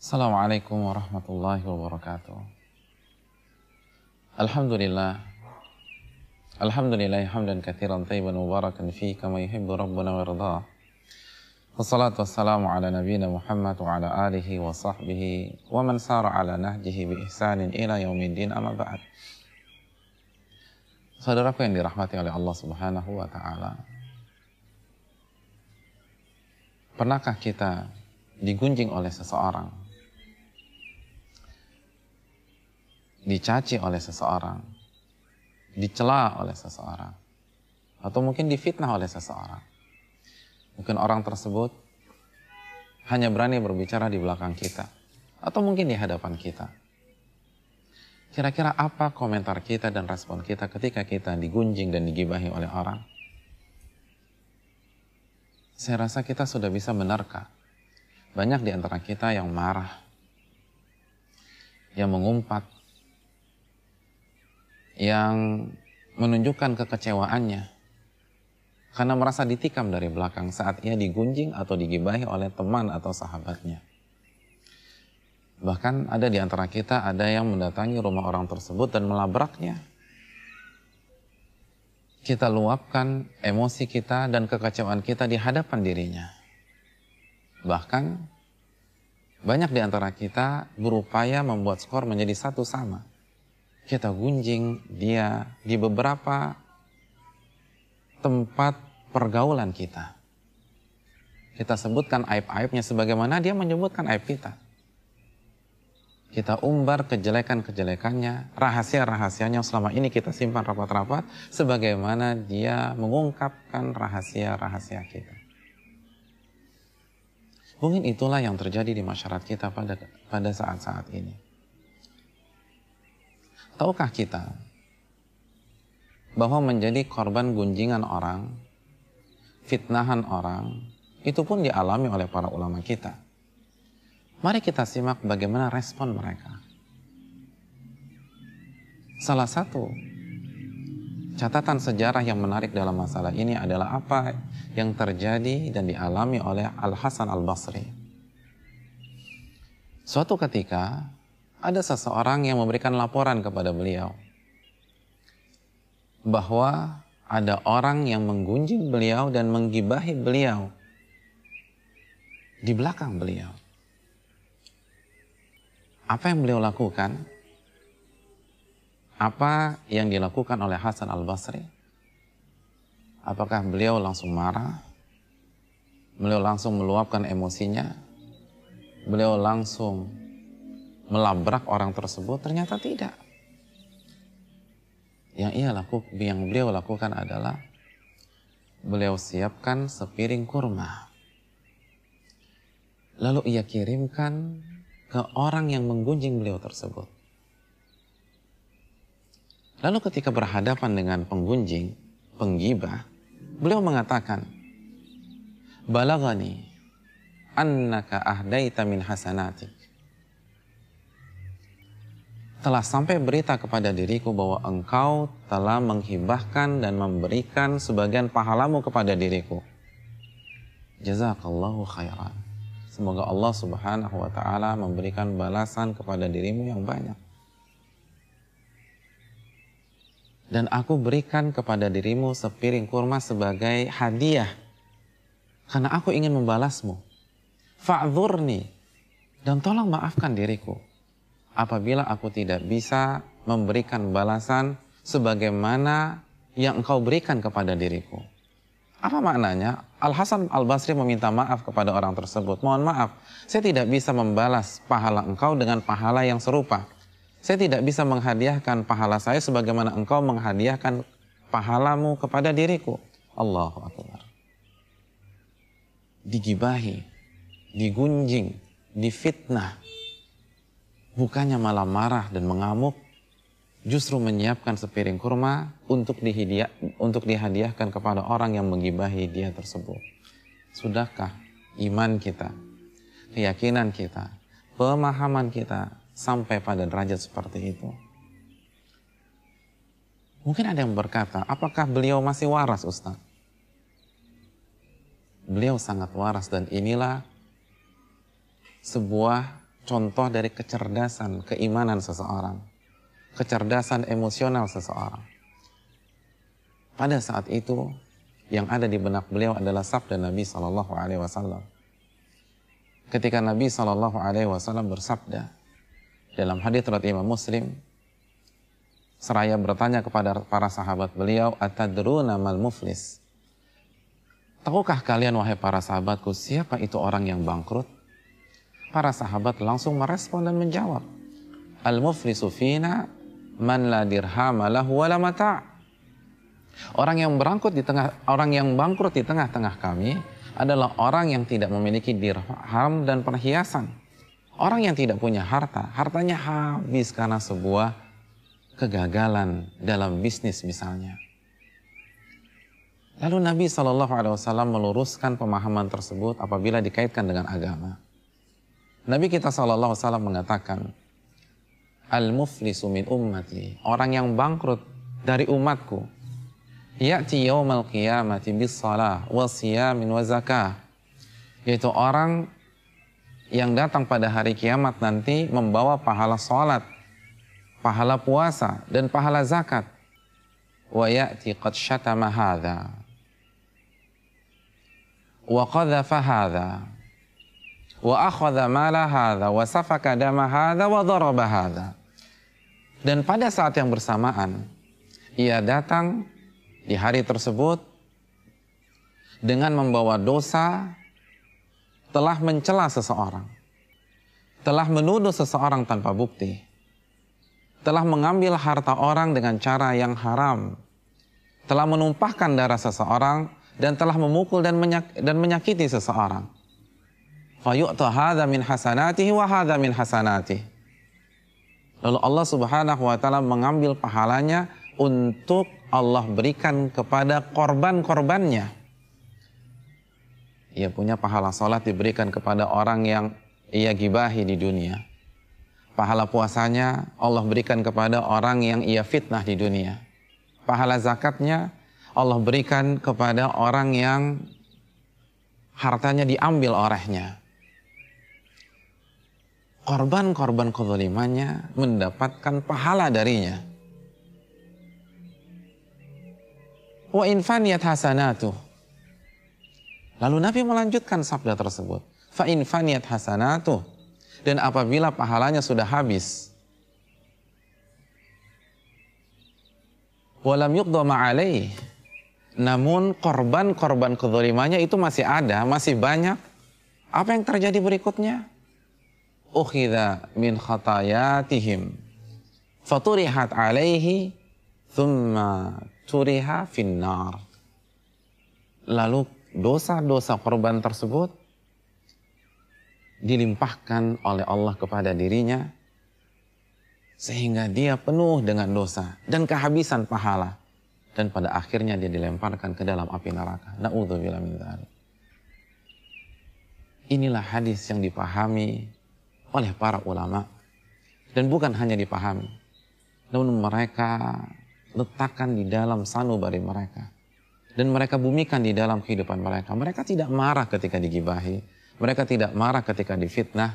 Assalamualaikum warahmatullahi wabarakatuh. Alhamdulillah. Alhamdulillah hamdan katsiran thayyiban mubarakan fihi kama yuhibbu rabbuna wa yardah. Wassalatu wassalamu ala nabiyyina Muhammad wa ala alihi wa sahbihi wa man sara ala nahjihi bi ihsanin ila yaumiddin, amma ba'd. Saudaraku yang dirahmati oleh Allah Subhanahu wa taala. Pernahkah kita digunjing oleh seseorang? Dicaci oleh seseorang, dicela oleh seseorang, atau mungkin difitnah oleh seseorang. Mungkin orang tersebut hanya berani berbicara di belakang kita, atau mungkin di hadapan kita. Kira-kira apa komentar kita dan respon kita ketika kita digunjing dan digibahi oleh orang? Saya rasa kita sudah bisa menerka. Banyak di antara kita yang marah, yang mengumpat, yang menunjukkan kekecewaannya karena merasa ditikam dari belakang saat ia digunjing atau digibahi oleh teman atau sahabatnya. Bahkan ada di antara kita ada yang mendatangi rumah orang tersebut dan melabraknya. Kita luapkan emosi kita dan kekecewaan kita di hadapan dirinya. Bahkan banyak di antara kita berupaya membuat skor menjadi satu sama. Kita gunjing dia di beberapa tempat pergaulan kita. Kita sebutkan aib-aibnya sebagaimana dia menyebutkan aib kita. Kita umbar kejelekan-kejelekannya, rahasia-rahasianya yang selama ini kita simpan rapat-rapat, sebagaimana dia mengungkapkan rahasia-rahasia kita. Mungkin itulah yang terjadi di masyarakat kita pada saat-saat ini. Tahukah kita bahwa menjadi korban gunjingan orang, fitnahan orang, itu pun dialami oleh para ulama kita. Mari kita simak bagaimana respon mereka. Salah satu catatan sejarah yang menarik dalam masalah ini adalah apa yang terjadi dan dialami oleh Al-Hasan Al-Basri. Suatu ketika ada seseorang yang memberikan laporan kepada beliau bahwa ada orang yang menggunjing beliau dan menggibahi beliau di belakang beliau. Apa yang beliau lakukan? Apa yang dilakukan oleh Hasan Al-Basri? Apakah beliau langsung marah? Beliau langsung meluapkan emosinya? Beliau langsung melabrak orang tersebut? Ternyata tidak. Yang beliau lakukan adalah beliau siapkan sepiring kurma. Lalu ia kirimkan ke orang yang menggunjing beliau tersebut. Lalu ketika berhadapan dengan penggunjing, penggibah, beliau mengatakan, "Balagani annaka ahdaita min hasanatik." Telah sampai berita kepada diriku bahwa engkau telah menghibahkan dan memberikan sebagian pahalamu kepada diriku. Jazakallahu khairan. Semoga Allah Subhanahu wa ta'ala memberikan balasan kepada dirimu yang banyak. Dan aku berikan kepada dirimu sepiring kurma sebagai hadiah karena aku ingin membalasmu. Fa'dzurni, dan tolong maafkan diriku apabila aku tidak bisa memberikan balasan sebagaimana yang engkau berikan kepada diriku. Apa maknanya? Al-Hasan Al-Basri meminta maaf kepada orang tersebut. Mohon maaf, saya tidak bisa membalas pahala engkau dengan pahala yang serupa. Saya tidak bisa menghadiahkan pahala saya sebagaimana engkau menghadiahkan pahalamu kepada diriku. Allahu Akbar. Digibahi, digunjing, difitnah. Bukannya malah marah dan mengamuk, justru menyiapkan sepiring kurma untuk dihadiahkan kepada orang yang menggibahi dia tersebut. Sudahkah iman kita, keyakinan kita, pemahaman kita sampai pada derajat seperti itu? Mungkin ada yang berkata, apakah beliau masih waras, Ustaz? Beliau sangat waras, dan inilah sebuah contoh dari kecerdasan keimanan seseorang, kecerdasan emosional seseorang. Pada saat itu yang ada di benak beliau adalah sabda Nabi SAW. Ketika Nabi SAW bersabda dalam hadits riwayat Imam Muslim, seraya bertanya kepada para sahabat beliau, atadruna mal muflis? Tahukah kalian wahai para sahabatku siapa itu orang yang bangkrut? Para sahabat langsung merespon dan menjawab, al-muflisu fina man la dirham lahu wala mata'. Orang yang bangkrut di tengah-tengah kami adalah orang yang tidak memiliki dirham dan perhiasan. Orang yang tidak punya harta, hartanya habis karena sebuah kegagalan dalam bisnis misalnya. Lalu Nabi SAW meluruskan pemahaman tersebut apabila dikaitkan dengan agama. Nabi kita SAW mengatakan, al-muflisu min ummati, orang yang bangkrut dari umatku, ya'ti yawmal qiyamati bis salah wa siyamin wa zakah, yaitu orang yang datang pada hari kiamat nanti membawa pahala salat, pahala puasa dan pahala zakat. Wa ya'ti qad syatama hadza wa qadhafa hadza wa akhadha mala hadza wa safaka dama hadza wa daraba hadza. Dan pada saat yang bersamaan ia datang di hari tersebut dengan membawa dosa, telah mencela seseorang, telah menuduh seseorang tanpa bukti, telah mengambil harta orang dengan cara yang haram, telah menumpahkan darah seseorang, dan telah memukul dan menyakiti seseorang. Fayu'ta hadza min hasanatihi wa hadza min hasanatihi. Lalu Allah Subhanahu wa taala mengambil pahalanya untuk Allah berikan kepada korban-korbannya. Ia punya pahala salat diberikan kepada orang yang ia gibahi di dunia. Pahala puasanya Allah berikan kepada orang yang ia fitnah di dunia. Pahala zakatnya Allah berikan kepada orang yang hartanya diambil olehnya. Korban-korban kezalimannya mendapatkan pahala darinya. Wa in faniyat hasanatuh. Lalu Nabi melanjutkan sabda tersebut. Fa in faniyat hasanatuh. Dan apabila pahalanya sudah habis, walam yuqda ma'alaih, namun korban-korban kezalimannya itu masih ada, masih banyak. Apa yang terjadi berikutnya? Ukhidha min khatayatihim faturihat alaihi thumma turiha finnar. Lalu dosa-dosa korban tersebut dilimpahkan oleh Allah kepada dirinya sehingga dia penuh dengan dosa dan kehabisan pahala, dan pada akhirnya dia dilemparkan ke dalam api neraka. Na'udzubillah min dzalik. Inilah hadis yang dipahami oleh para ulama, dan bukan hanya dipahami, namun mereka letakkan di dalam sanubari mereka, dan mereka bumikan di dalam kehidupan mereka. Mereka tidak marah ketika digibahi, mereka tidak marah ketika difitnah,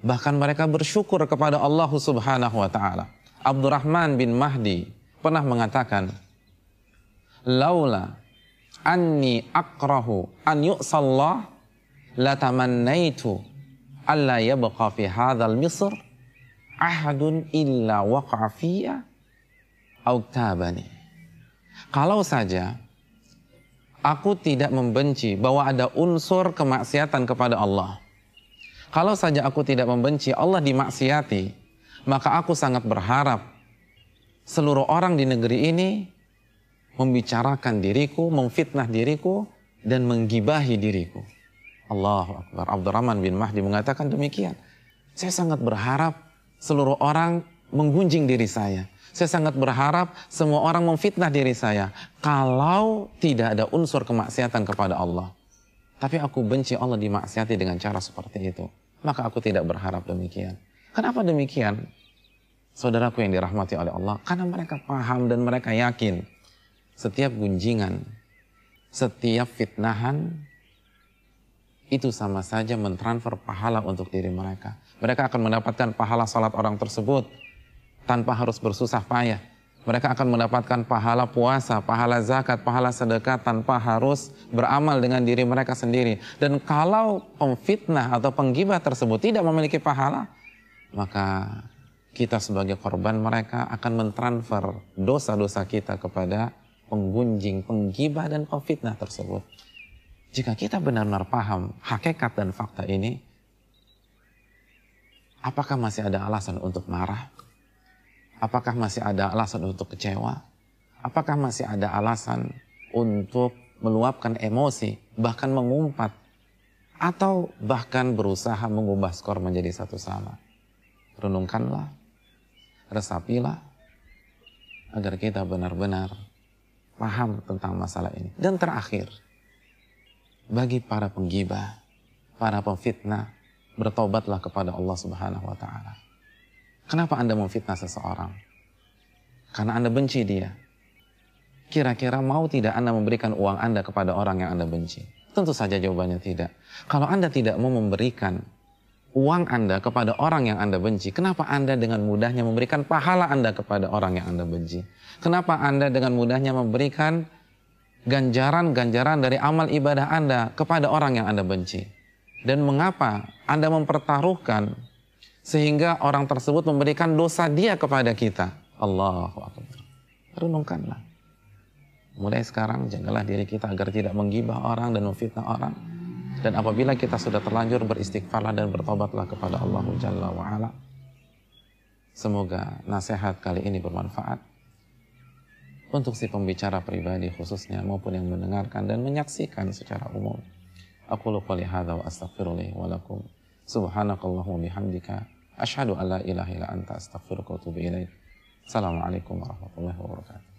bahkan mereka bersyukur kepada Allah Subhanahu wa taala. Abdurrahman bin Mahdi pernah mengatakan, laula anni akrahu an yu'sallah la tamannaitu alla yabqa fi hadzal misr ahadun illa waqa'a fiyya au tabani. Kalau saja aku tidak membenci bahwa ada unsur kemaksiatan kepada Allah, kalau saja aku tidak membenci Allah dimaksiati, maka aku sangat berharap seluruh orang di negeri ini membicarakan diriku, memfitnah diriku, dan menggibahi diriku. Allahu Akbar. Abdurrahman bin Mahdi mengatakan demikian. Saya sangat berharap seluruh orang menggunjing diri saya. Saya sangat berharap semua orang memfitnah diri saya kalau tidak ada unsur kemaksiatan kepada Allah. Tapi aku benci Allah dimaksiati dengan cara seperti itu. Maka aku tidak berharap demikian. Kenapa demikian? Saudaraku yang dirahmati oleh Allah, karena mereka paham dan mereka yakin setiap gunjingan, setiap fitnahan itu sama saja mentransfer pahala untuk diri mereka. Mereka akan mendapatkan pahala salat orang tersebut tanpa harus bersusah payah. Mereka akan mendapatkan pahala puasa, pahala zakat, pahala sedekah tanpa harus beramal dengan diri mereka sendiri. Dan kalau pemfitnah atau penggibah tersebut tidak memiliki pahala, maka kita sebagai korban mereka akan mentransfer dosa-dosa kita kepada penggunjing, penggibah dan pemfitnah tersebut. Jika kita benar-benar paham hakikat dan fakta ini, apakah masih ada alasan untuk marah? Apakah masih ada alasan untuk kecewa? Apakah masih ada alasan untuk meluapkan emosi, bahkan mengumpat, atau bahkan berusaha mengubah skor menjadi satu sama? Renungkanlah, resapilah, agar kita benar-benar paham tentang masalah ini. Dan terakhir, bagi para penggibah, para pemfitnah, bertobatlah kepada Allah Subhanahu wa Ta'ala. Kenapa Anda memfitnah seseorang? Karena Anda benci dia. Kira-kira mau tidak Anda memberikan uang Anda kepada orang yang Anda benci? Tentu saja jawabannya tidak. Kalau Anda tidak mau memberikan uang Anda kepada orang yang Anda benci, kenapa Anda dengan mudahnya memberikan pahala Anda kepada orang yang Anda benci? Kenapa Anda dengan mudahnya memberikan ganjaran-ganjaran dari amal ibadah Anda kepada orang yang Anda benci? Dan mengapa Anda mempertaruhkan sehingga orang tersebut memberikan dosa dia kepada kita? Allahu Akbar. Renungkanlah. Mulai sekarang jagalah diri kita agar tidak menggibah orang dan memfitnah orang. Dan apabila kita sudah terlanjur beristighfarlah dan bertobatlah kepada Allah Jalla wa'ala. Semoga nasihat kali ini bermanfaat untuk si pembicara pribadi khususnya maupun yang mendengarkan dan menyaksikan secara umum. Aqulu qouli hadza wa astaghfirullahi wa lakum. Subhanakallahumma bihamdika asyhadu an la ilaha illa anta astaghfiruka wa atubu ilaik. Assalamualaikum warahmatullahi wabarakatuh.